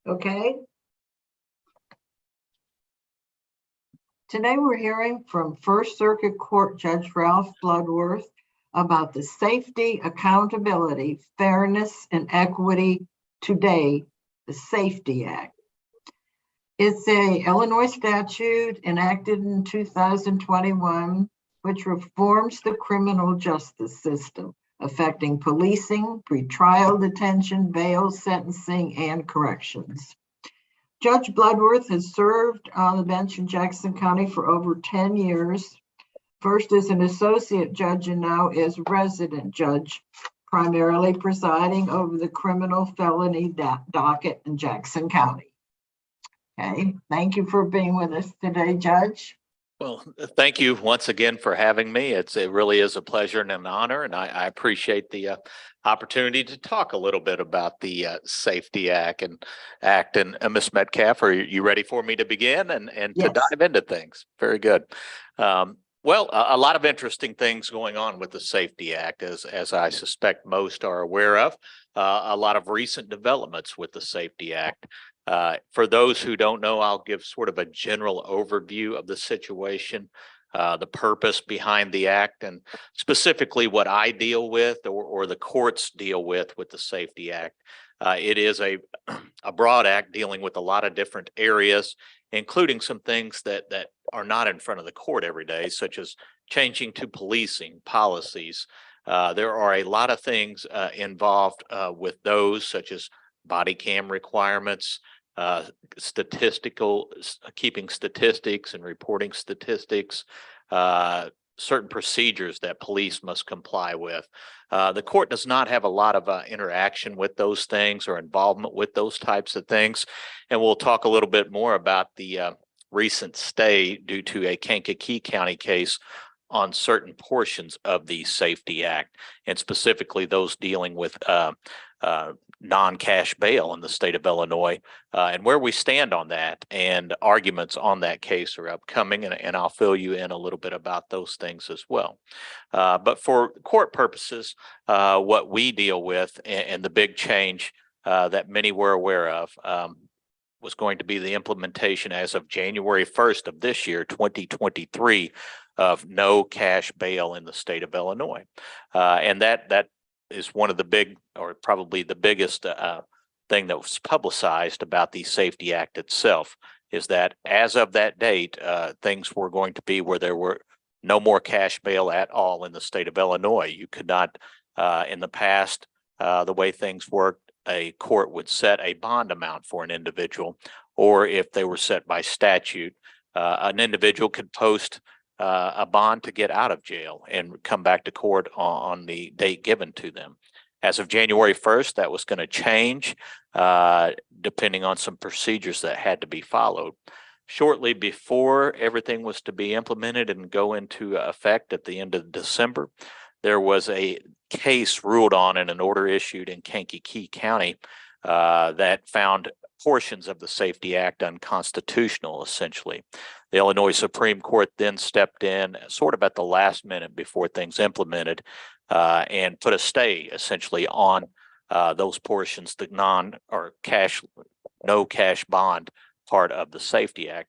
Okay. Today we're hearing from First Circuit Court Judge Ralph Bloodsworth about the safety, accountability, fairness, and equity today, the Safety Act. It's a Illinois statute enacted in 2021, which reforms the criminal justice system, affecting policing, pretrial detention, bail, sentencing, and corrections. Judge Bloodworth has served on the bench in Jackson County for over 10 years, first as an associate judge and now as resident judge, primarily presiding over the criminal felony docket in Jackson County. Okay, thank you for being with us today, Judge. Well, thank you once again for having me. It really is a pleasure and an honor, and I appreciate the opportunity to talk a little bit about the Safety Act. And Ms. Metcalf, are you ready for me to begin and Yes. to dive into things? Very good. Well, a lot of interesting things going on with the Safety Act, as I suspect most are aware of. A lot of recent developments with the Safety Act. For those who don't know, I'll give sort of a general overview of the situation, the purpose behind the act, and specifically what I deal with or the courts deal with the Safety Act. It is a broad act dealing with a lot of different areas, including some things that are not in front of the court every day, such as changing to policing policies. There are a lot of things involved with those, such as body cam requirements, keeping statistics and reporting statistics, certain procedures that police must comply with. The court does not have a lot of interaction with those things or involvement with those types of things. And we'll talk a little bit more about the recent stay due to a Kankakee County case on certain portions of the Safety Act, and specifically those dealing with non-cash bail in the state of Illinois, and where we stand on that, and arguments on that case are upcoming, and I'll fill you in a little bit about those things as well. But for court purposes, what we deal with and the big change that many were aware of was going to be the implementation as of January 1st of this year, 2023, of no cash bail in the state of Illinois. And that is one of the big, or probably the biggest thing that was publicized about the Safety Act itself, is that as of that date, things were going to be where there were no more cash bail at all in the state of Illinois. You could not, in the past, the way things worked, a court would set a bond amount for an individual, or if they were set by statute, an individual could post a bond to get out of jail and come back to court on the date given to them. As of January 1st, that was going to change depending on some procedures that had to be followed. Shortly before everything was to be implemented and go into effect at the end of December, there was a case ruled on in an order issued in Kankakee County that found portions of the Safety Act unconstitutional, essentially. The Illinois Supreme Court then stepped in sort of at the last minute before things implemented and put a stay essentially on those portions, the no cash bond part of the Safety Act.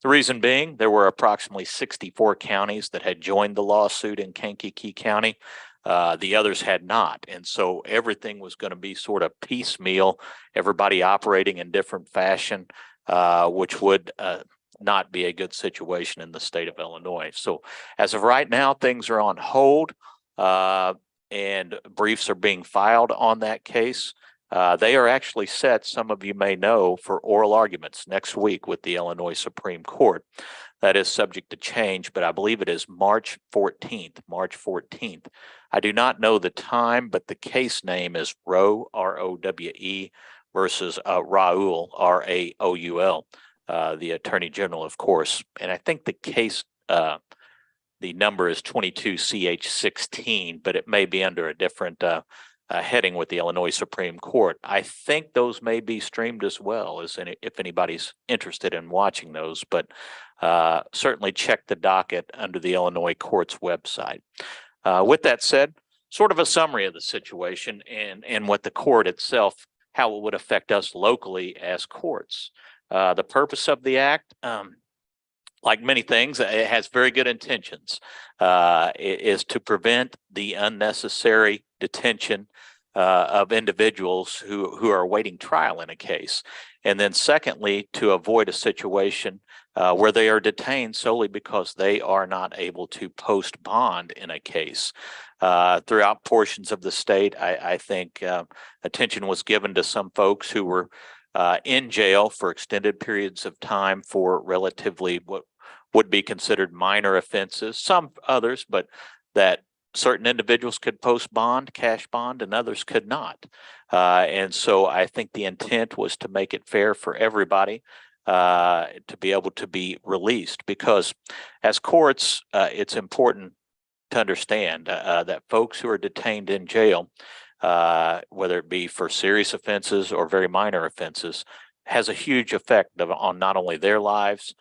The reason being, there were approximately 64 counties that had joined the lawsuit in Kankakee County. The others had not. And so everything was going to be sort of piecemeal, everybody operating in different fashion, which would not be a good situation in the state of Illinois. So as of right now, things are on hold and briefs are being filed on that case. They are actually set, some of you may know, for oral arguments next week with the Illinois Supreme Court. That is subject to change, but I believe it is March 14th. I do not know the time, but the case name is Roe, R-O-W-E, versus Raoul, R-A-O-U-L, the Attorney General, of course. And I think the case, the number is 22 CH16, but it may be under a different heading with the Illinois Supreme Court. I think those may be streamed as well, if anybody's interested in watching those, but certainly check the docket under the Illinois court's website. With that said, sort of a summary of the situation and what the court itself, how it would affect us locally as courts. The purpose of the act, like many things, it has very good intentions. It is to prevent the unnecessary detention of individuals who are awaiting trial in a case. And then secondly, to avoid a situation where they are detained solely because they are not able to post bond in a case. Throughout portions of the state, I think attention was given to some folks who were in jail for extended periods of time for relatively what would be considered minor offenses, some others, but that certain individuals could post bond, cash bond, and others could not. And so I think the intent was to make it fair for everybody to be able to be released, because as courts, it's important to understand that folks who are detained in jail, whether it be for serious offenses or very minor offenses, has a huge effect on not only their lives,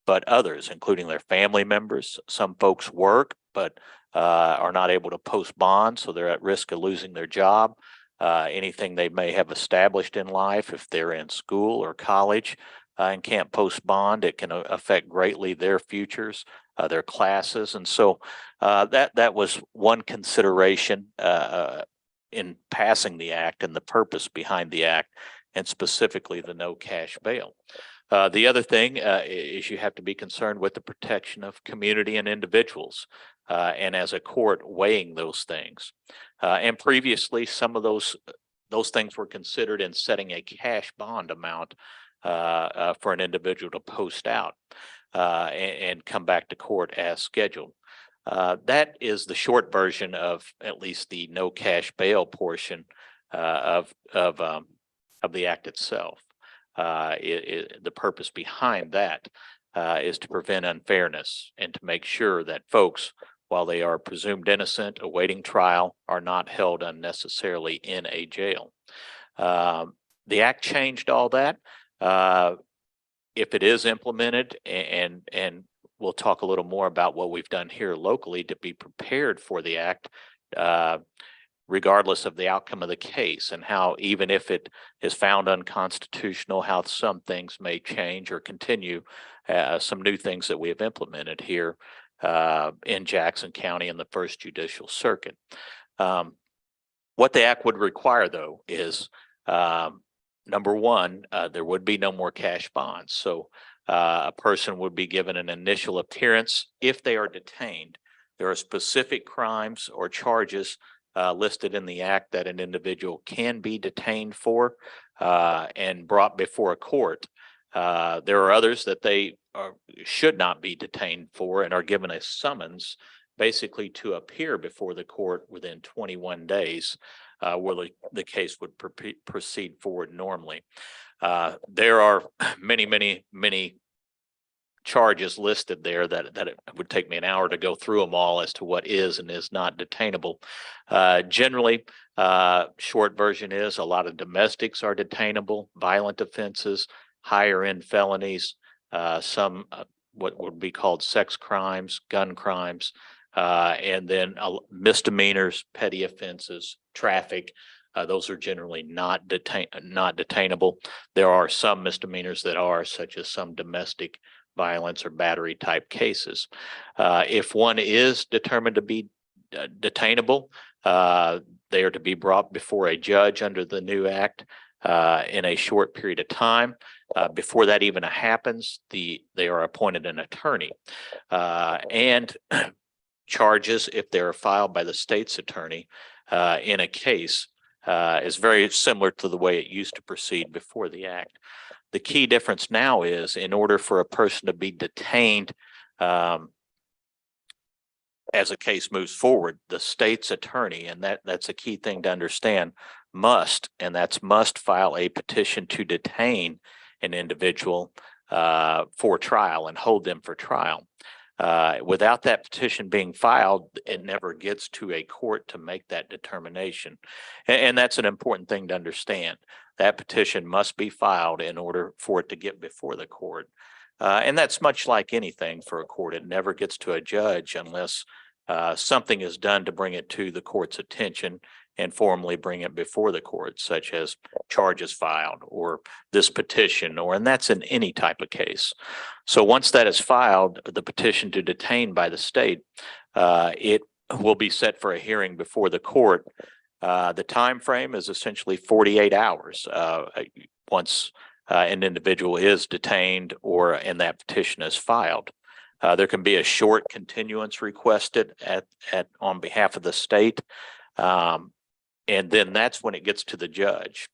but others, including their family members. Some folks work, but are not able to post bond, so they're at risk of losing their job. Anything they may have established in life, if they're in school or college and can't post bond, it can affect greatly their futures, their classes. And so that was one consideration in passing the act and the purpose behind the act, and specifically the no cash bail. The other thing is you have to be concerned with the protection of community and individuals, and as a court weighing those things. And previously, some of those things were considered in setting a cash bond amount for an individual to post out and come back to court as scheduled. That is the short version of at least the no cash bail portion of the act itself. The purpose behind that is to prevent unfairness and to make sure that folks, while they are presumed innocent awaiting trial, are not held unnecessarily in a jail. The act changed all that. If it is implemented, and we'll talk a little more about what we've done here locally to be prepared for the act, regardless of the outcome of the case, and how even if it is found unconstitutional, how some things may change or continue, some new things that we have implemented here in Jackson County in the First Judicial Circuit. What the act would require, though, is number one, there would be no more cash bonds. So a person would be given an initial appearance if they are detained. There are specific crimes or charges listed in the act that an individual can be detained for and brought before a court. There are others that they should not be detained for and are given a summons basically to appear before the court within 21 days where the case would proceed forward normally. There are many charges listed there that it would take me an hour to go through them all as to what is and is not detainable. Generally, short version is a lot of domestics are detainable, violent offenses, higher end felonies, some what would be called sex crimes, gun crimes, and then misdemeanors, petty offenses, traffic. Those are generally not detainable. There are some misdemeanors that are, such as some domestic violence or battery type cases. If one is determined to be detainable, they are to be brought before a judge under the new act in a short period of time. Before that even happens, they are appointed an attorney, and charges, if they are filed by the state's attorney in a case, is very similar to the way it used to proceed before the act. The key difference now is, in order for a person to be detained as a case moves forward, the state's attorney, and that's a key thing to understand, must file a petition to detain an individual for trial and hold them for trial. Without that petition being filed, it never gets to a court to make that determination. And that's an important thing to understand. That petition must be filed in order for it to get before the court. And that's much like anything for a court. It never gets to a judge unless something is done to bring it to the court's attention and formally bring it before the court, such as charges filed or this petition, and that's in any type of case. So once that is filed, the petition to detain by the state, it will be set for a hearing before the court. The time frame is essentially 48 hours once an individual is detained and that petition is filed. There can be a short continuance requested on behalf of the state. And then that's when it gets to the judge.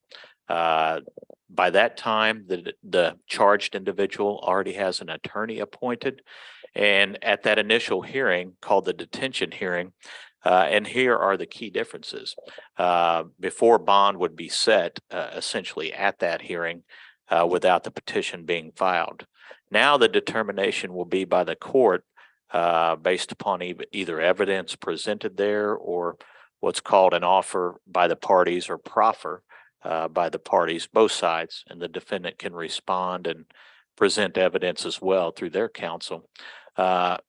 By that time, the charged individual already has an attorney appointed. And at that initial hearing called the detention hearing, and here are the key differences. Before bond would be set, essentially at that hearing, without the petition being filed. Now the determination will be by the court based upon either evidence presented there or what's called an offer by the parties or proffer by the parties, both sides, and the defendant can respond and present evidence as well through their counsel. A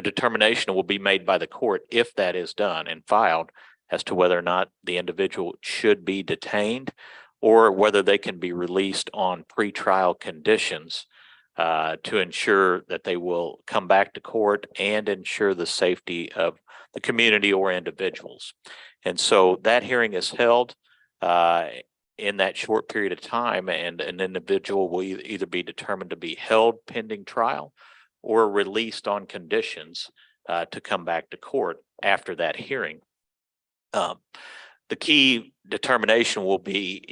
determination will be made by the court if that is done and filed as to whether or not the individual should be detained or whether they can be released on pretrial conditions to ensure that they will come back to court and ensure the safety of the community or individuals. And so that hearing is held in that short period of time, and an individual will either be determined to be held pending trial or released on conditions to come back to court after that hearing. The key determination will be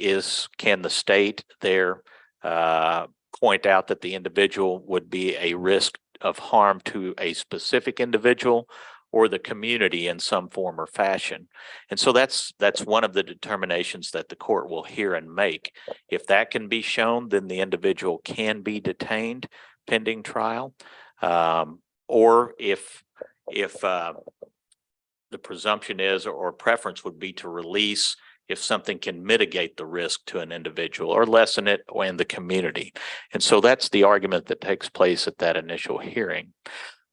can the state there point out that the individual would be a risk of harm to a specific individual or the community in some form or fashion. And so that's one of the determinations that the court will hear and make. If that can be shown, then the individual can be detained pending trial. Or if the presumption is or preference would be to release if something can mitigate the risk to an individual or lessen it in the community. And so that's the argument that takes place at that initial hearing.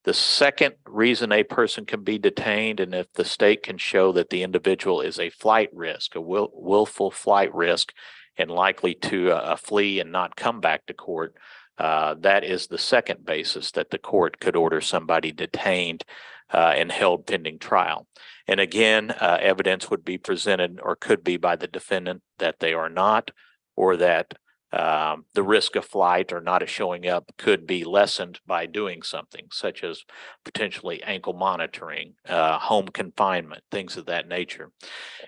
The second reason a person can be detained, and if the state can show that the individual is a flight risk, a willful flight risk, and likely to flee and not come back to court, that is the second basis that the court could order somebody detained and held pending trial. And again, evidence would be presented or could be by the defendant that they are not, or that the risk of flight or not showing up could be lessened by doing something, such as potentially ankle monitoring, home confinement, things of that nature.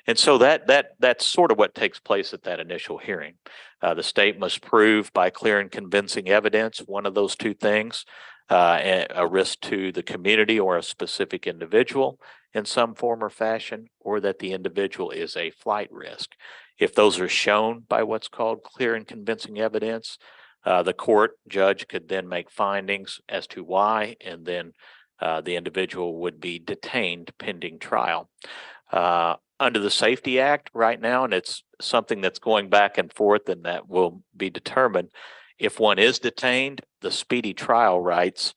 And so that's sort of what takes place at that initial hearing. The state must prove by clear and convincing evidence one of those two things, a risk to the community or a specific individual in some form or fashion, or that the individual is a flight risk. If those are shown by what's called clear and convincing evidence, the court judge could then make findings as to why, and then the individual would be detained pending trial. Under the Safety Act right now, and it's something that's going back and forth and that will be determined, if one is detained, the speedy trial rights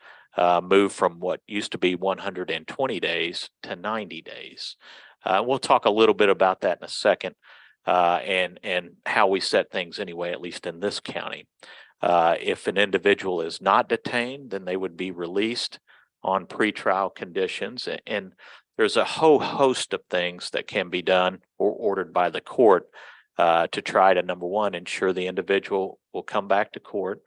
move from what used to be 120 days to 90 days. We'll talk a little bit about that in a second. And how we set things anyway, at least in this county. If an individual is not detained, then they would be released on pretrial conditions. And there's a whole host of things that can be done or ordered by the court to try to, number one, ensure the individual will come back to court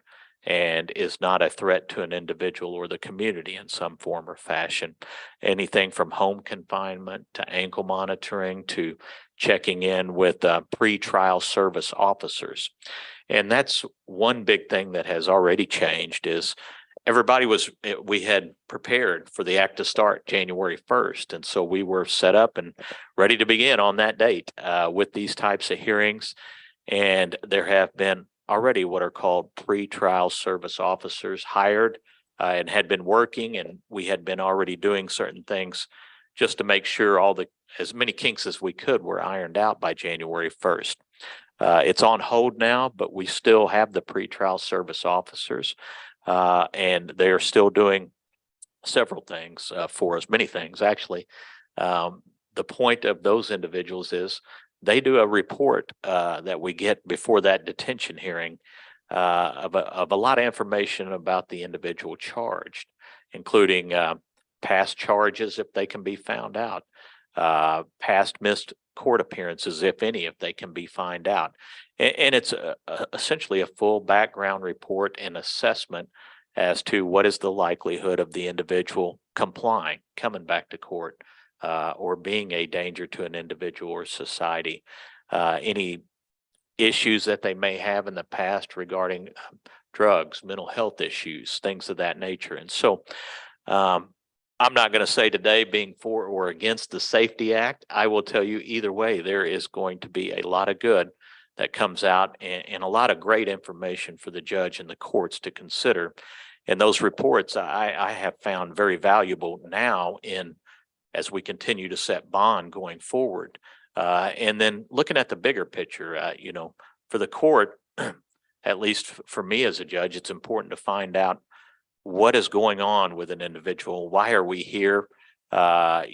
and is not a threat to an individual or the community in some form or fashion. Anything from home confinement to ankle monitoring to checking in with pre-trial service officers. And that's one big thing that has already changed is we had prepared for the act to start January 1st. And so we were set up and ready to begin on that date with these types of hearings. And there have been already what are called pre-trial service officers hired and had been working, and we had been already doing certain things just to make sure as many kinks as we could were ironed out by January 1st. It's on hold now, but we still have the pretrial service officers, and they're still doing several things for us, many things actually. The point of those individuals is they do a report that we get before that detention hearing of a lot of information about the individual charged, including past charges if they can be found out, past missed court appearances, if any, if they can be found out. And it's essentially a full background report and assessment as to what is the likelihood of the individual complying, coming back to court, or being a danger to an individual or society, any issues that they may have in the past regarding drugs, mental health issues, things of that nature. And so I'm not going to say today being for or against the Safety Act. I will tell you either way, there is going to be a lot of good that comes out, and a lot of great information for the judge and the courts to consider. And those reports I have found very valuable now as we continue to set bond going forward. And then looking at the bigger picture, for the court, at least for me as a judge, it's important to find out what is going on with an individual. Why are we here? Are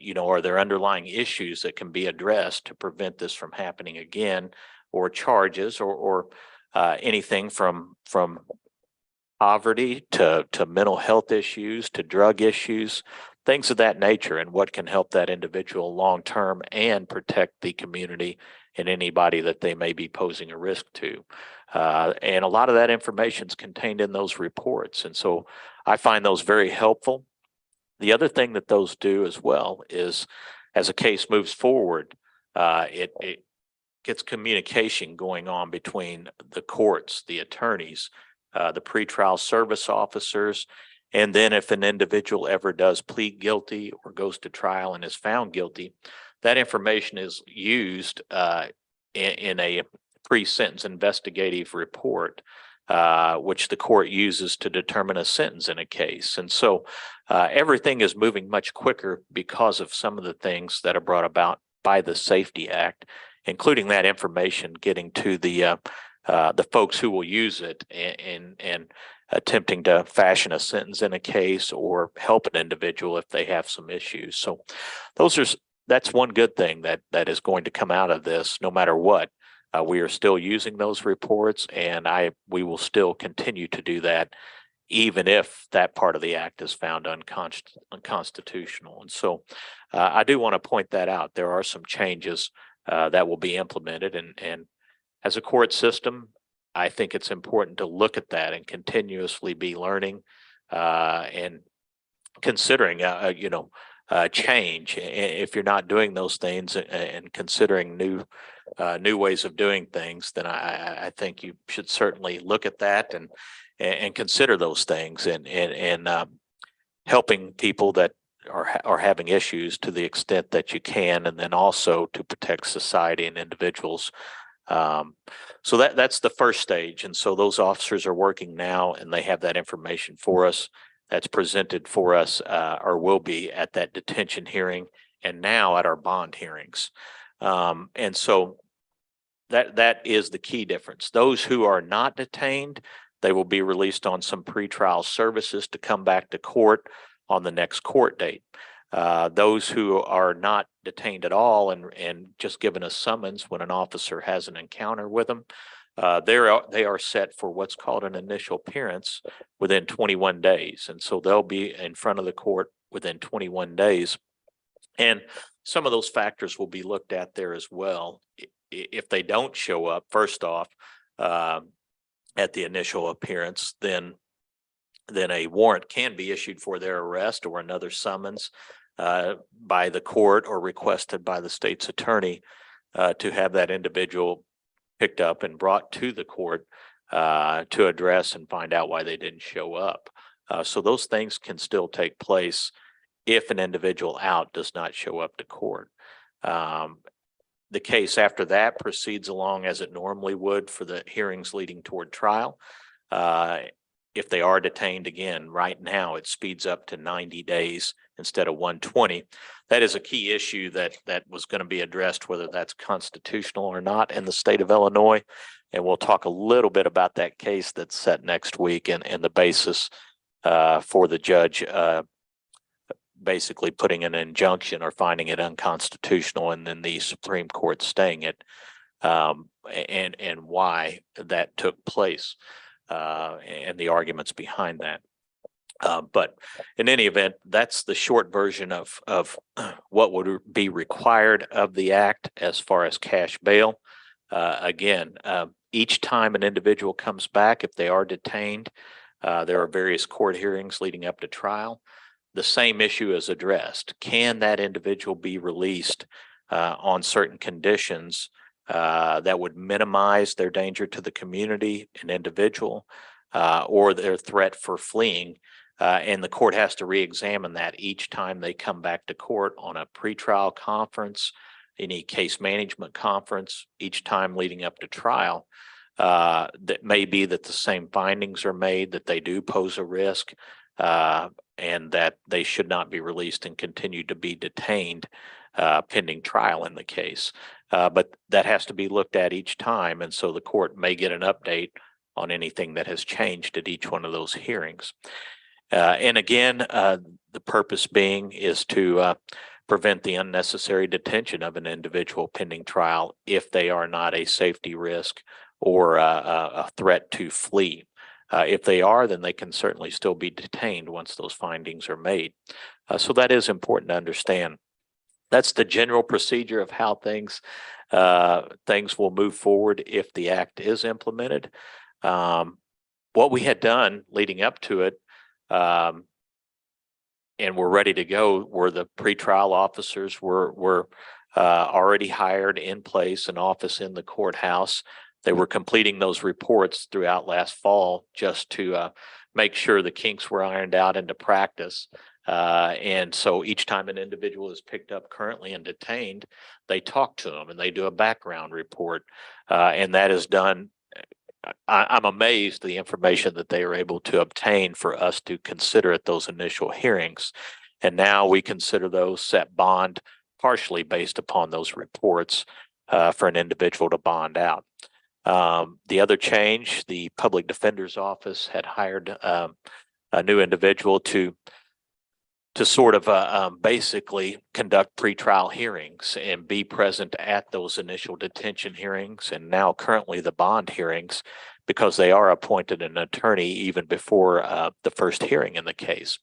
there underlying issues that can be addressed to prevent this from happening again, or charges, or anything from poverty to mental health issues to drug issues, things of that nature, and what can help that individual long term and protect the community and anybody that they may be posing a risk to. And a lot of that information is contained in those reports. And so I find those very helpful. The other thing that those do as well is, as a case moves forward, it gets communication going on between the courts, the attorneys, the pretrial service officers, and then if an individual ever does plead guilty or goes to trial and is found guilty, that information is used in a pre-sentence investigative report, which the court uses to determine a sentence in a case. And so everything is moving much quicker because of some of the things that are brought about by the Safety Act, including that information getting to the folks who will use it and attempting to fashion a sentence in a case or help an individual if they have some issues. So that's one good thing that is going to come out of this, no matter what. We are still using those reports, and we will still continue to do that, even if that part of the act is found unconstitutional. And so I do want to point that out. There are some changes that will be implemented, and as a court system, I think it's important to look at that and continuously be learning and considering, change. If you're not doing those things and considering new ways of doing things, then I think you should certainly look at that and consider those things and helping people that are having issues to the extent that you can, and then also to protect society and individuals. So that's the first stage. And so those officers are working now, and they have that information for us that's presented for us, or will be at that detention hearing and now at our bond hearings. And so that is the key difference. Those who are not detained, they will be released on some pretrial services to come back to court on the next court date. Those who are not detained at all and just given a summons when an officer has an encounter with them, they are set for what's called an initial appearance within 21 days. And so they'll be in front of the court within 21 days. And some of those factors will be looked at there as well. If they don't show up, first off, at the initial appearance, then a warrant can be issued for their arrest, or another summons by the court or requested by the state's attorney to have that individual picked up and brought to the court to address and find out why they didn't show up. So those things can still take place if an individual out does not show up to court. The case after that proceeds along as it normally would for the hearings leading toward trial. if they are detained again, right now it speeds up to 90 days instead of 120. That is a key issue that was going to be addressed, whether that's constitutional or not in the state of Illinois. And we'll talk a little bit about that case that's set next week and the basis for the judge basically putting an injunction or finding it unconstitutional, and then the Supreme Court staying it, and why that took place, and the arguments behind that. But in any event, that's the short version of what would be required of the act as far as cash bail. Again, each time an individual comes back, if they are detained, there are various court hearings leading up to trial. The same issue is addressed. Can that individual be released on certain conditions that would minimize their danger to the community, an individual, or their threat for fleeing? And the court has to re-examine that each time they come back to court on a pretrial conference, any case management conference, each time leading up to trial. That may be that the same findings are made, that they do pose a risk, and that they should not be released and continue to be detained pending trial in the case. But that has to be looked at each time, and so the court may get an update on anything that has changed at each one of those hearings. And again, the purpose being is to prevent the unnecessary detention of an individual pending trial if they are not a safety risk or a threat to flee. If they are, then they can certainly still be detained once those findings are made. So that is important to understand. That's the general procedure of how things will move forward if the act is implemented. What we had done leading up to it, and we're ready to go, were the pretrial officers were already hired in place, an office in the courthouse. They were completing those reports throughout last fall just to make sure the kinks were ironed out into practice. And so each time an individual is picked up currently and detained, they talk to them and they do a background report. And that is done. I'm amazed the information that they are able to obtain for us to consider at those initial hearings. And now we consider those set bond partially based upon those reports for an individual to bond out. The other change, the public defender's office had hired a new individual to sort of basically conduct pretrial hearings and be present at those initial detention hearings and now currently the bond hearings, because they are appointed an attorney even before the first hearing in the case,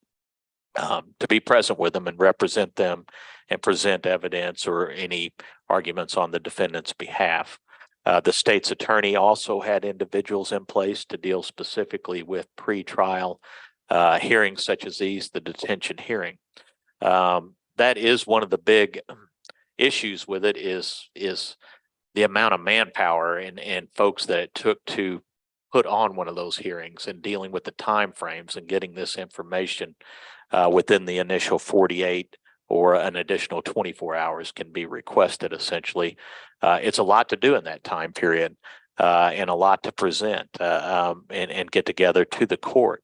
to be present with them and represent them and present evidence or any arguments on the defendant's behalf. The state's attorney also had individuals in place to deal specifically with pretrial hearings such as these, the detention hearing. That is one of the big issues with it is the amount of manpower and folks that it took to put on one of those hearings and dealing with the time frames and getting this information within the initial 48 or an additional 24 hours can be requested essentially. It's a lot to do in that time period and a lot to present and get together to the court.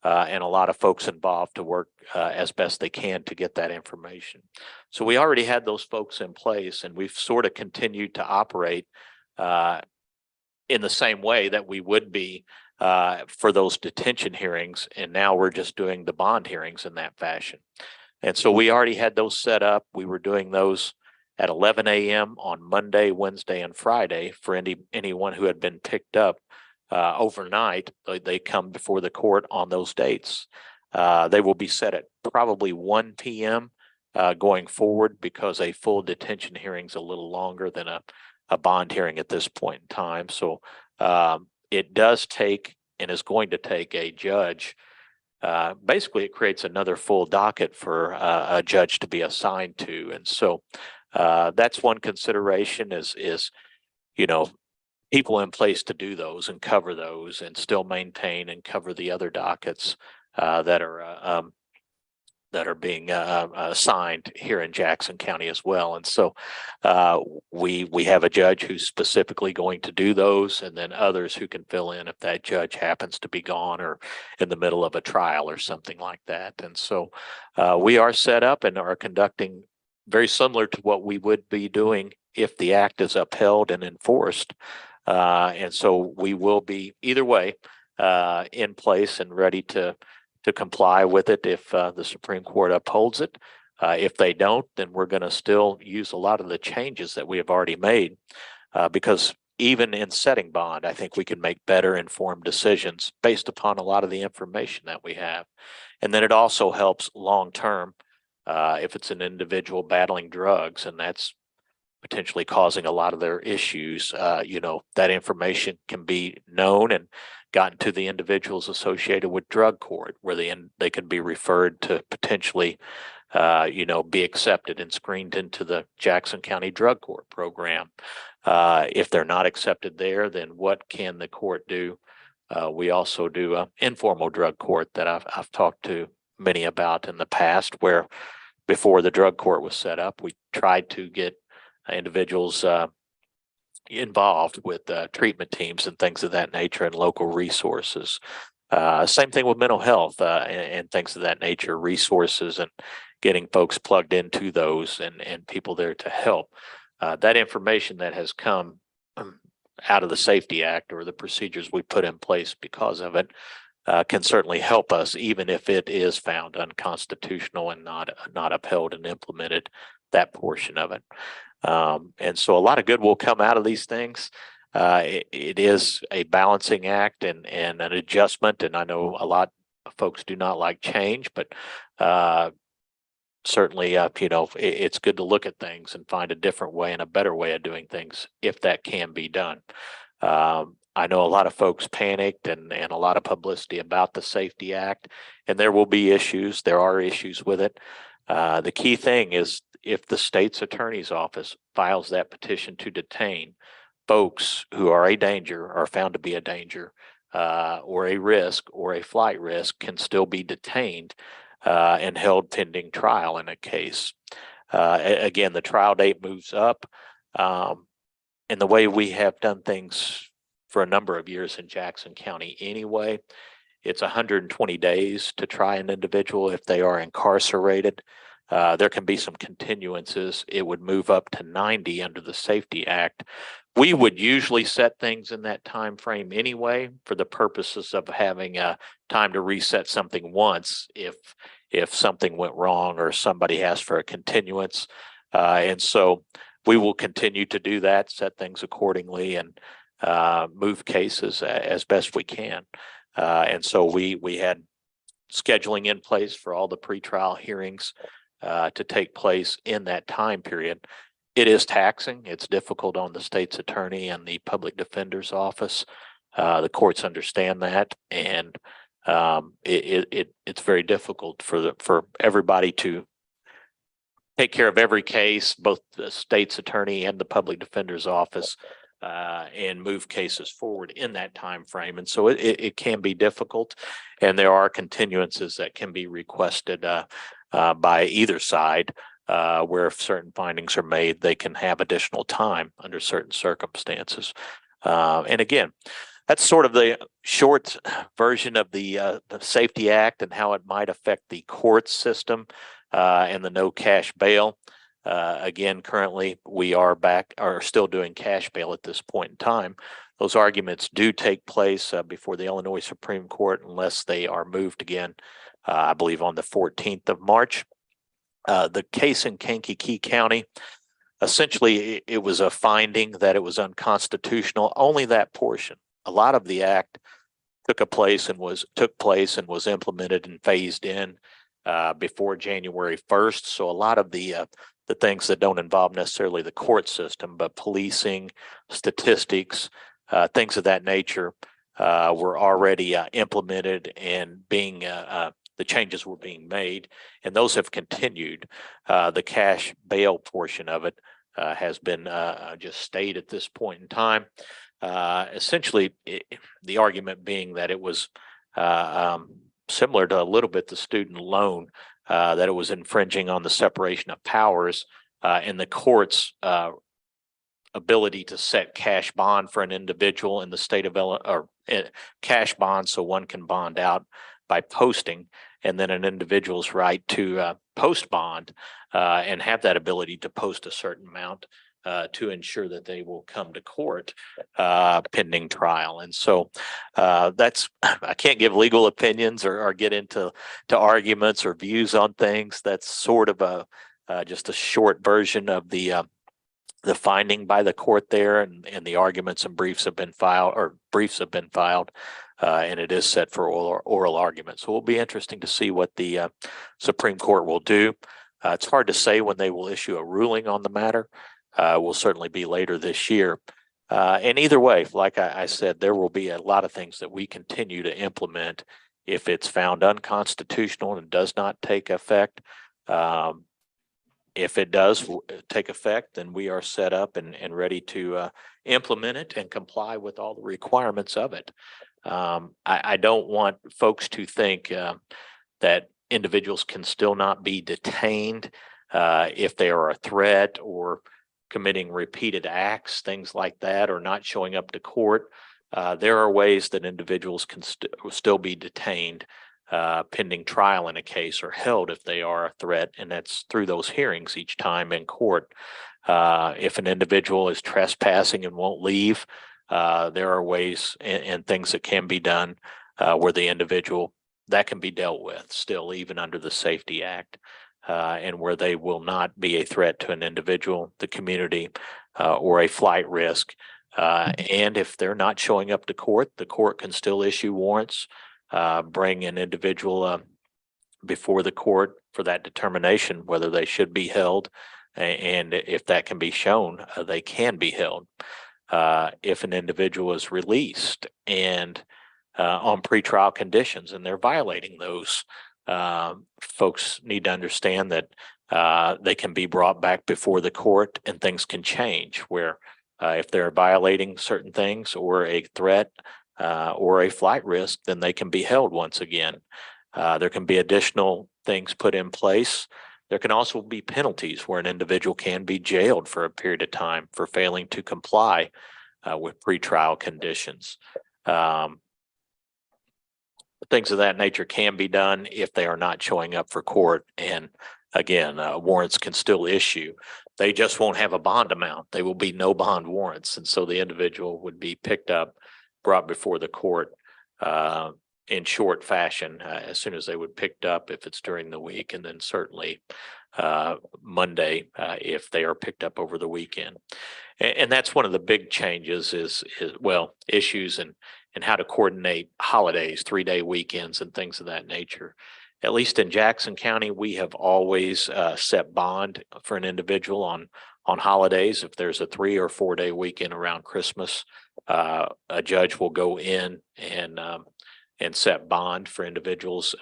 And a lot of folks involved to work as best they can to get that information. So we already had those folks in place, and we've sort of continued to operate in the same way that we would be for those detention hearings. And now we're just doing the bond hearings in that fashion. And so we already had those set up. We were doing those at 11 a.m. on Monday, Wednesday, and Friday for anyone who had been picked up overnight. They come before the court on those dates. They will be set at probably 1 p.m. Going forward, because a full detention hearing is a little longer than a bond hearing at this point in time. So it does take and is going to take a judge. Basically, it creates another full docket for a judge to be assigned to. And so that's one consideration is people in place to do those and cover those and still maintain and cover the other dockets that are that are being assigned here in Jackson County as well. And so we have a judge who's specifically going to do those, and then others who can fill in if that judge happens to be gone or in the middle of a trial or something like that. And so we are set up and are conducting very similar to what we would be doing if the act is upheld and enforced. And so we will be either way in place and ready to comply with it if the Supreme Court upholds it. If they don't, then we're going to still use a lot of the changes that we have already made because even in setting bond, I think we can make better informed decisions based upon a lot of the information that we have. And then it also helps long term if it's an individual battling drugs and that's potentially causing a lot of their issues, that information can be known and gotten to the individuals associated with drug court where they can be referred to potentially, be accepted and screened into the Jackson County Drug Court program. If they're not accepted there, then what can the court do? We also do informal drug court that I've talked to many about in the past where before the drug court was set up, we tried to get individuals involved with treatment teams and things of that nature and local resources. Same thing with mental health and things of that nature, resources and getting folks plugged into those and people there to help. That information that has come out of the Safety Act or the procedures we put in place because of it can certainly help us, even if it is found unconstitutional and not upheld and implemented, that portion of it. And so a lot of good will come out of these things. It is a balancing act and an adjustment. And I know a lot of folks do not like change, but certainly, it's good to look at things and find a different way and a better way of doing things if that can be done. I know a lot of folks panicked and a lot of publicity about the Safety Act, and there will be issues. There are issues with it. The key thing is if the state's attorney's office files that petition to detain folks who are a danger, are found to be a danger, or a risk or a flight risk, can still be detained and held pending trial in a case. Again, the trial date moves up. And the way we have done things for a number of years in Jackson County anyway, it's 120 days to try an individual if they are incarcerated. There can be some continuances. It would move up to 90 under the Safety Act. We would usually set things in that time frame anyway for the purposes of having time to reset something once if something went wrong or somebody asked for a continuance. And so we will continue to do that, set things accordingly, and move cases as best we can. And so we had scheduling in place for all the pretrial hearings to take place in that time period. It is taxing. It's difficult on the state's attorney and the public defender's office. The courts understand that, and it's very difficult for everybody to take care of every case, both the state's attorney and the public defender's office, and move cases forward in that time frame. And so it can be difficult, and there are continuances that can be requested by either side, where if certain findings are made, they can have additional time under certain circumstances. And again, that's sort of the short version of the Safety Act and how it might affect the court system and the no cash bail. Again, currently we are still doing cash bail at this point in time. Those arguments do take place before the Illinois Supreme Court unless they are moved again, I believe on the 14th of March. The case in Kankakee County, essentially it was a finding that it was unconstitutional, only that portion. A lot of the act took place and was implemented and phased in before January 1st. So a lot of the things that don't involve necessarily the court system, but policing, statistics, things of that nature were already implemented and being the changes were being made, and those have continued. The cash bail portion of it has been just stayed at this point in time. Essentially, the argument being that it was similar to a little bit the student loan that it was infringing on the separation of powers and the court's ability to set cash bond for an individual in the state of Illinois, or cash bond so one can bond out by posting, and then an individual's right to post bond and have that ability to post a certain amount to ensure that they will come to court pending trial. And so that's, I can't give legal opinions or get into arguments or views on things. That's sort of a just a short version of the finding by the court there, and the arguments and briefs have been filed, and it is set for oral argument. So it will be interesting to see what the Supreme Court will do. It's hard to say when they will issue a ruling on the matter. Will certainly be later this year. And either way, like I said, there will be a lot of things that we continue to implement if it's found unconstitutional and does not take effect. If it does take effect, then we are set up and ready to implement it and comply with all the requirements of it. I don't want folks to think that individuals can still not be detained if they are a threat or committing repeated acts, things like that, or not showing up to court. There are ways that individuals can still be detained pending trial in a case, or held if they are a threat, and that's through those hearings each time in court. If an individual is trespassing and won't leave, there are ways and things that can be done where the individual, that can be dealt with still, even under the Safety Act, and where they will not be a threat to an individual, the community, or a flight risk. And if they're not showing up to court, the court can still issue warrants, bring an individual before the court for that determination whether they should be held, and if that can be shown, they can be held. If an individual is released and on pretrial conditions and they're violating those, folks need to understand that they can be brought back before the court and things can change, where if they're violating certain things or a threat or a flight risk, then they can be held once again. There can be additional things put in place. There can also be penalties where an individual can be jailed for a period of time for failing to comply with pretrial conditions. Things of that nature can be done if they are not showing up for court. And again, warrants can still issue. They just won't have a bond amount. They will be no bond warrants. And so the individual would be picked up, brought before the court in short fashion as soon as they would picked up, if it's during the week, and then certainly Monday if they are picked up over the weekend. And that's one of the big changes is issues and how to coordinate holidays, 3-day weekends, and things of that nature. At least in Jackson County, we have always set bond for an individual on holidays. If there's a 3 or 4 day weekend around Christmas, a judge will go in and set bond for individuals.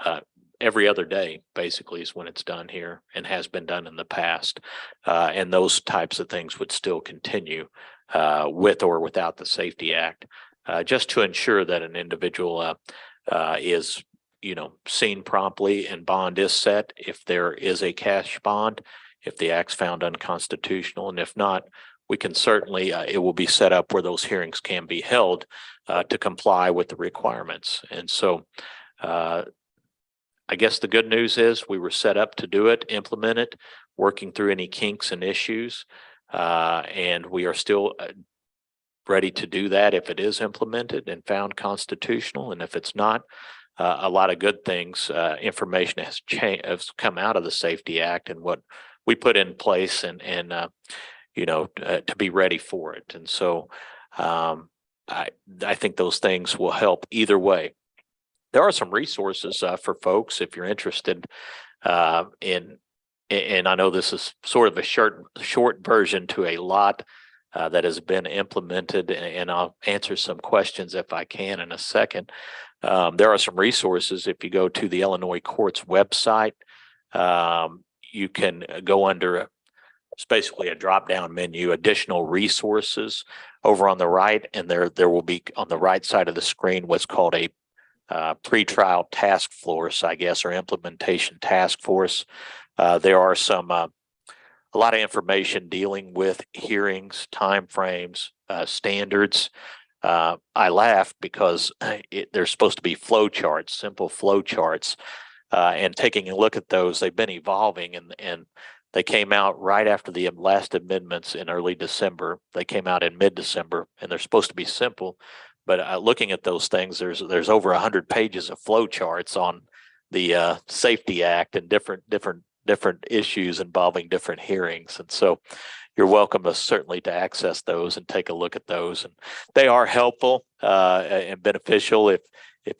Every other day, basically, is when it's done here and has been done in the past. And those types of things would still continue with or without the Safety Act, just to ensure that an individual is, seen promptly and bond is set if there is a cash bond, if the act's found unconstitutional. And if not, we can certainly, it will be set up where those hearings can be held to comply with the requirements. And so I guess the good news is we were set up to do it, implement it, working through any kinks and issues. And we are still ready to do that if it is implemented and found constitutional. And if it's not, a lot of good things, information has come out of the Safety Act and what we put in place and to be ready for it. And so I think those things will help either way. There are some resources for folks if you're interested in, and I know this is sort of a short version to a lot that has been implemented, and I'll answer some questions if I can in a second. There are some resources. If you go to the Illinois Courts website, you can go under, it's basically a drop-down menu, additional resources over on the right, and there will be on the right side of the screen what's called a pretrial task force, I guess, or implementation task force. There are a lot of information dealing with hearings, timeframes, standards. I laughed because there's supposed to be flow charts, simple flow charts, and taking a look at those, they've been evolving, and they came out right after the last amendments in early December. They came out in mid-December, and they're supposed to be simple. But looking at those things, there's over 100 pages of flow charts on the Safety Act and different issues involving different hearings. And so you're welcome certainly to access those and take a look at those. And they are helpful and beneficial if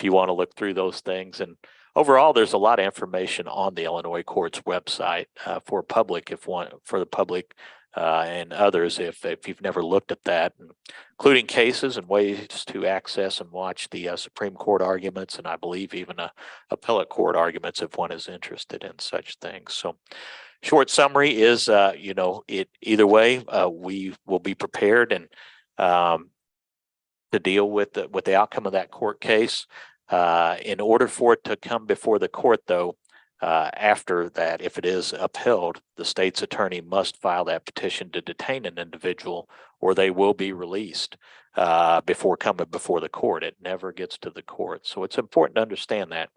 you want to look through those things. And overall, there's a lot of information on the Illinois court's website for the public and others if you've never looked at that, including cases and ways to access and watch the Supreme Court arguments, and I believe even appellate court arguments if one is interested in such things. So short summary is, either way, we will be prepared and to deal with the outcome of that court case. In order for it to come before the court, though, after that, if it is upheld, the state's attorney must file that petition to detain an individual, or they will be released before coming before the court. It never gets to the court. So it's important to understand that.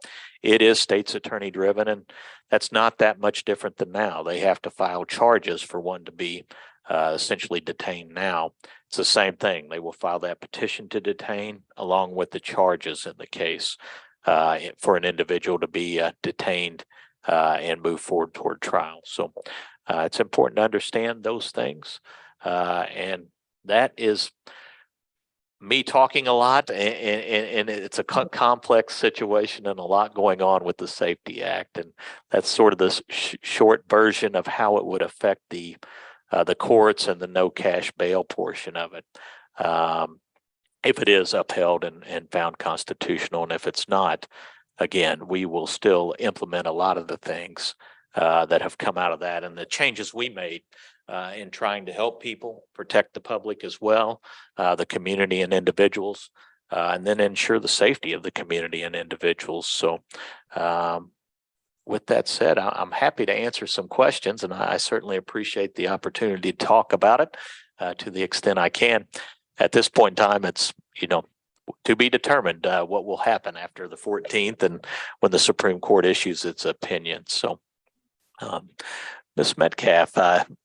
It is state's attorney driven, and that's not that much different than now. They have to file charges for one to be essentially detained now. It's the same thing. They will file that petition to detain along with the charges in the case for an individual to be detained and move forward toward trial. So it's important to understand those things. And that is me talking a lot, and it's a complex situation and a lot going on with the Safety Act. And that's sort of the short version of how it would affect the courts and the no cash bail portion of it. If it is upheld and found constitutional, and if it's not, again, we will still implement a lot of the things that have come out of that and the changes we made in trying to help people, protect the public as well, the community and individuals, and then ensure the safety of the community and individuals. So with that said, I'm happy to answer some questions, and I certainly appreciate the opportunity to talk about it to the extent I can. At this point in time, it's, to be determined what will happen after the 14th and when the Supreme Court issues its opinion. So, Ms. Metcalf,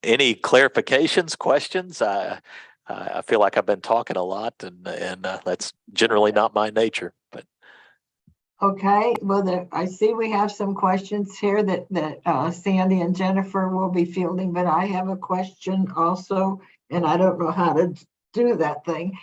any clarifications, questions? I feel like I've been talking a lot, and that's generally not my nature. But okay, well, I see we have some questions here that Sandy and Jennifer will be fielding, but I have a question also, and I don't know how to do that thing.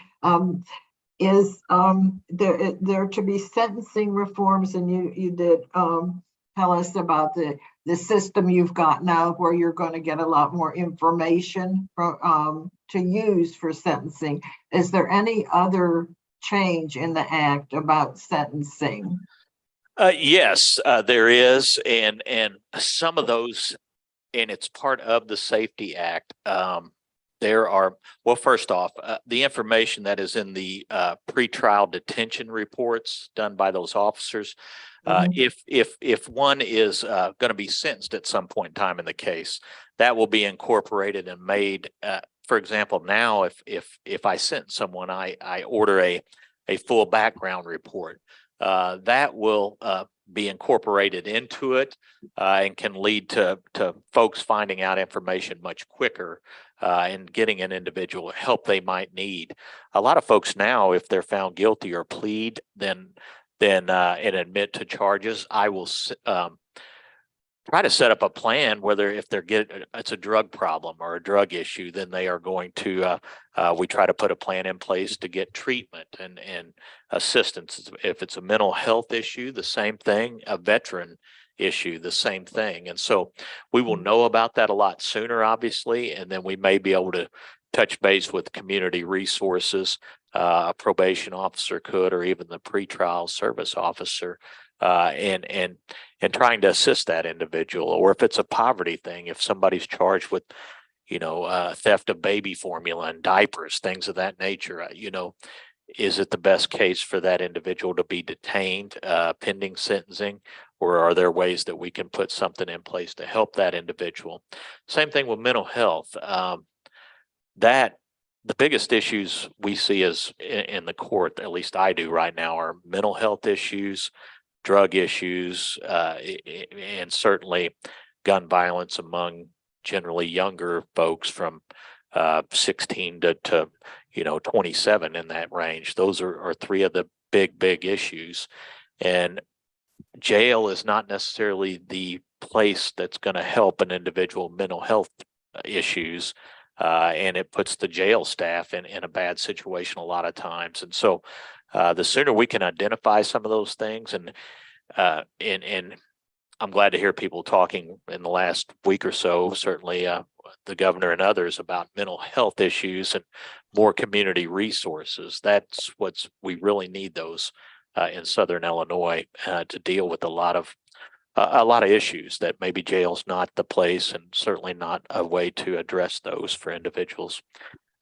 Is there to be sentencing reforms, and you did tell us about the system you've got now, where you're going to get a lot more information from to use for sentencing. Is there any other change in the act about sentencing? Yes, there is, and some of those, and it's part of the Safety Act. There are, well, first off, the information that is in the pretrial detention reports done by those officers. If one is going to be sentenced at some point in time in the case, that will be incorporated and made. For example, now if I sentence someone, I order a full background report. That will be incorporated into it and can lead to folks finding out information much quicker and getting an individual help they might need. A lot of folks now, if they're found guilty or plead, then and admit to charges, I will try to set up a plan, whether if it's a drug problem or a drug issue, then they are going to, we try to put a plan in place to get treatment and assistance. If it's a mental health issue, the same thing, a veteran issue, the same thing. And so we will know about that a lot sooner, obviously, and then we may be able to touch base with community resources, a probation officer could, or even the pretrial service officer, and trying to assist that individual. Or if it's a poverty thing, if somebody's charged with, theft of baby formula and diapers, things of that nature, is it the best case for that individual to be detained pending sentencing, or are there ways that we can put something in place to help that individual? Same thing with mental health. That the biggest issues we see is in the court, at least I do right now, are mental health issues, drug issues, and certainly gun violence among generally younger folks from 16 to 27, in that range. Those are three of the big issues. And jail is not necessarily the place that's going to help an individual mental health issues. And it puts the jail staff in a bad situation a lot of times. And so the sooner we can identify some of those things, and I'm glad to hear people talking in the last week or so, certainly the governor and others, about mental health issues and more community resources. That's we really need those in Southern Illinois to deal with a lot of issues that maybe jail's not the place, and certainly not a way to address those for individuals,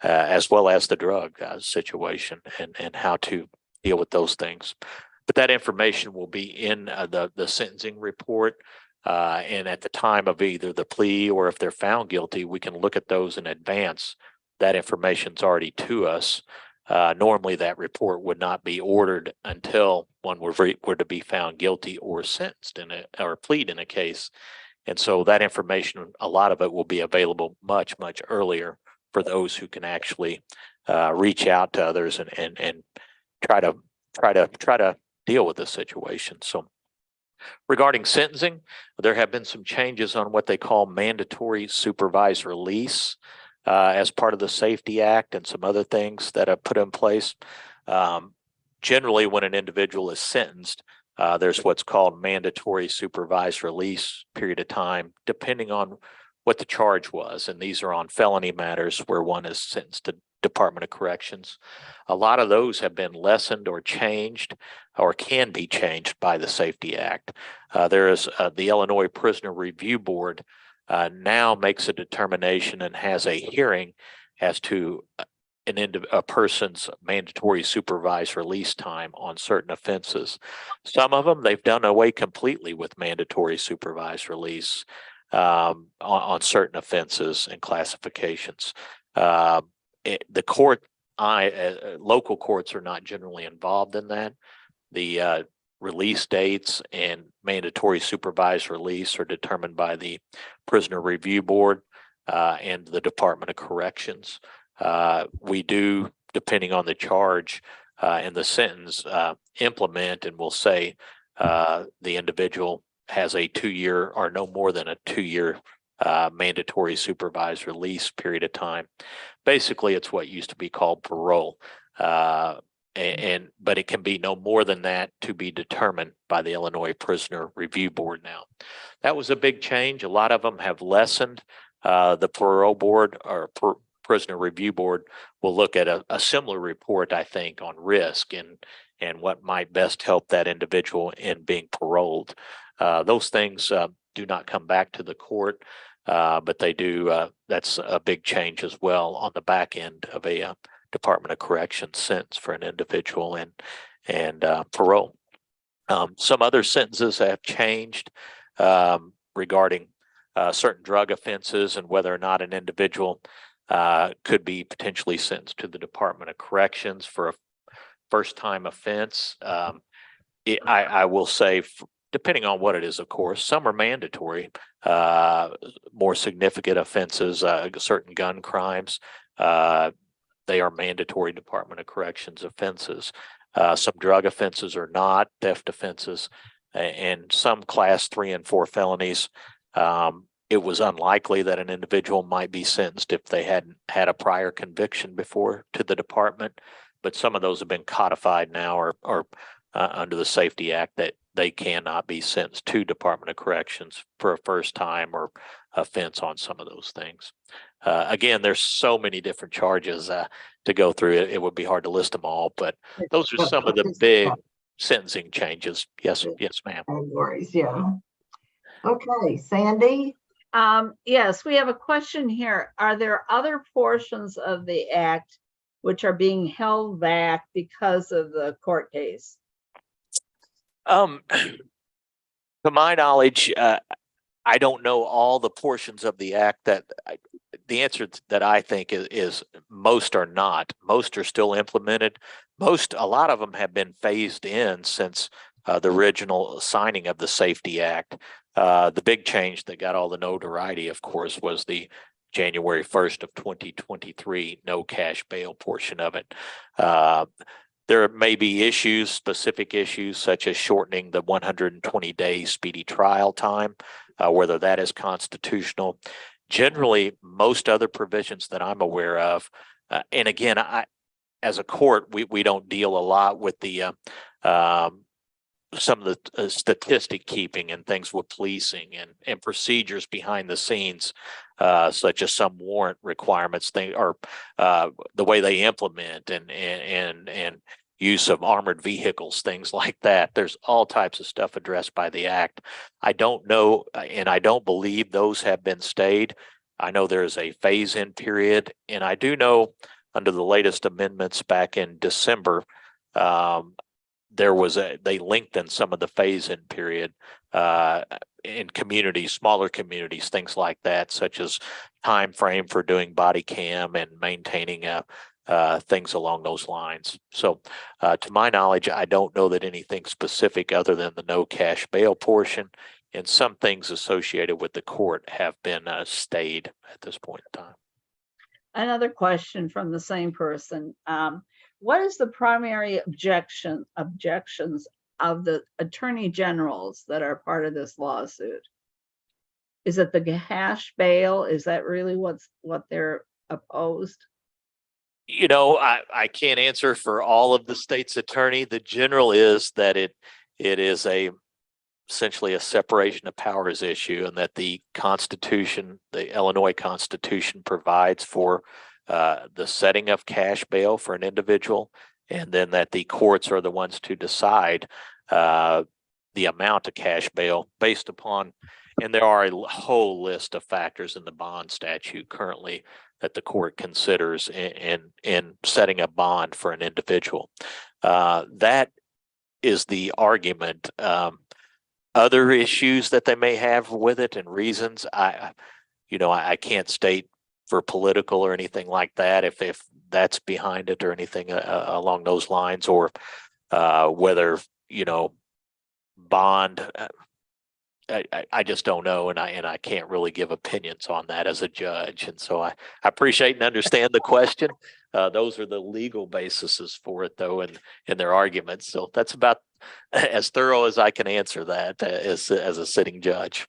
as well as the drug situation and how to deal with those things. But that information will be in the sentencing report. And at the time of either the plea, or if they're found guilty, we can look at those in advance. That information's already to us. Normally that report would not be ordered until one were to be found guilty or sentenced or plead in a case. And so that information, a lot of it will be available much earlier for those who can actually reach out to others and try to deal with the situation. So regarding sentencing, there have been some changes on what they call mandatory supervised release as part of the Safety Act, and some other things that are put in place. Generally, when an individual is sentenced, there's what's called mandatory supervised release period of time, depending on what the charge was. And these are on felony matters where one is sentenced to Department of Corrections. A lot of those have been lessened or changed, or can be changed by the Safety Act. There is the Illinois Prisoner Review Board now makes a determination and has a hearing as to a person's mandatory supervised release time on certain offenses. Some of them they've done away completely with mandatory supervised release on certain offenses and classifications. The court, local courts are not generally involved in that. The release dates and mandatory supervised release are determined by the Prisoner Review Board and the Department of Corrections. We do, depending on the charge and the sentence, implement and will say the individual has a 2-year or no more than a 2-year mandatory supervised release period of time. Basically, it's what used to be called parole. But it can be no more than that, to be determined by the Illinois Prisoner Review Board now. That was a big change. A lot of them have lessened. The parole board or Prisoner Review Board will look at a similar report, I think, on risk and what might best help that individual in being paroled. Those things do not come back to the court, but they do. That's a big change as well on the back end of a Department of Corrections sentence for an individual and parole. Some other sentences have changed regarding certain drug offenses and whether or not an individual could be potentially sentenced to the Department of Corrections for a first-time offense. I will say, depending on what it is, of course, some are mandatory. More significant offenses, certain gun crimes, they are mandatory Department of Corrections offenses. Some drug offenses are not, theft offenses, and some class 3 and 4 felonies. It was unlikely that an individual might be sentenced if they hadn't had a prior conviction before to the department, but some of those have been codified now or under the Safety Act that they cannot be sentenced to Department of Corrections for a first time or offense on some of those things. Again, there's so many different charges to go through. It would be hard to list them all, but those are some of the big sentencing changes. Yes, ma'am. Categories, yeah. Okay, Sandy? Yes, we have a question here. Are there other portions of the act which are being held back because of the court case? To my knowledge, I don't know all the portions of the act the answer that I think is most are not. Most are still implemented. A lot of them have been phased in since the original signing of the Safety Act. The big change that got all the notoriety, of course, was the January 1st of 2023 no cash bail portion of it. There may be specific issues, such as shortening the 120-day speedy trial time, whether that is constitutional. Generally, most other provisions that I'm aware of, and again, as a court, we don't deal a lot with the some of the statistic keeping and things with policing and procedures behind the scenes, such as some warrant requirements, or the way they implement and use of armored vehicles, things like that. There's all types of stuff addressed by the act. I don't know, and I don't believe those have been stayed. I know there's a phase-in period, and I do know under the latest amendments back in December, they lengthened some of the phase-in period in communities, smaller communities, things like that, such as time frame for doing body cam and maintaining things along those lines. So to my knowledge, I don't know that anything specific other than the no cash bail portion and some things associated with the court have been stayed at this point in time. Another question from the same person. What is the primary objections of the attorney generals that are part of this lawsuit? Is it the cash bail? Is that really what they're opposed? You know, I can't answer for all of the state's attorney. The general is that it is essentially a separation of powers issue, and that the Constitution, the Illinois Constitution, provides for the setting of cash bail for an individual, and then that the courts are the ones to decide the amount of cash bail based upon, and there are a whole list of factors in the bond statute currently that the court considers in setting a bond for an individual. That is the argument. Other issues that they may have with it and reasons, I can't state for political or anything like that if that's behind it or anything along those lines, or whether bond. I just don't know, and I can't really give opinions on that as a judge. And so I appreciate and understand the question. Those are the legal bases for it, though, and their arguments. So that's about as thorough as I can answer that as a sitting judge.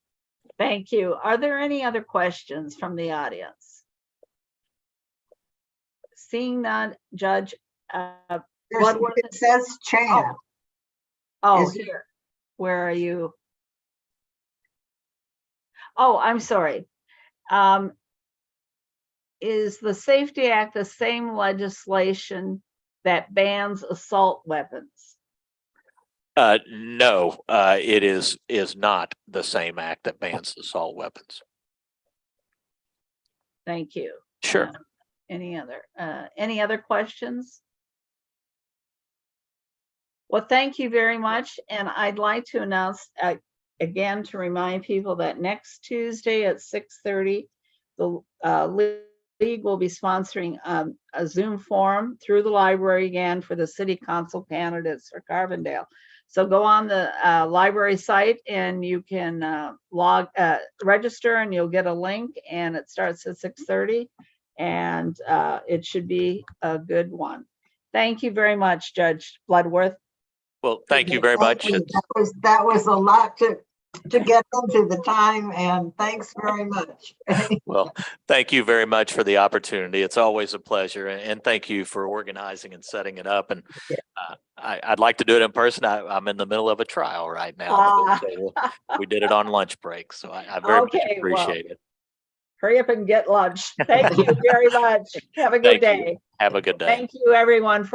Thank you. Are there any other questions from the audience? Seeing none, Judge Bloodworth. It says Chan. Here. Where are you? Oh, I'm sorry. Is the Safety Act the same legislation that bans assault weapons? No, it is not the same act that bans assault weapons. Thank you. Sure. Any other questions? Well, thank you very much. And I'd like to announce again, to remind people that next Tuesday at 6:30, the League will be sponsoring a Zoom forum through the library again for the city council candidates for Carbondale. So go on the library site and you can register, and you'll get a link, and it starts at 6:30, and it should be a good one. Thank you very much, Judge Bloodworth. Well, thank you very much. That was a lot to get into the time, and thanks very much. Well, thank you very much for the opportunity. It's always a pleasure, and thank you for organizing and setting it up. And I'd like to do it in person. I'm in the middle of a trial right now. So we did it on lunch break, so I very much appreciate it. Hurry up and get lunch. Thank you very much. Have a good day. Have a good day. Thank you, everyone, for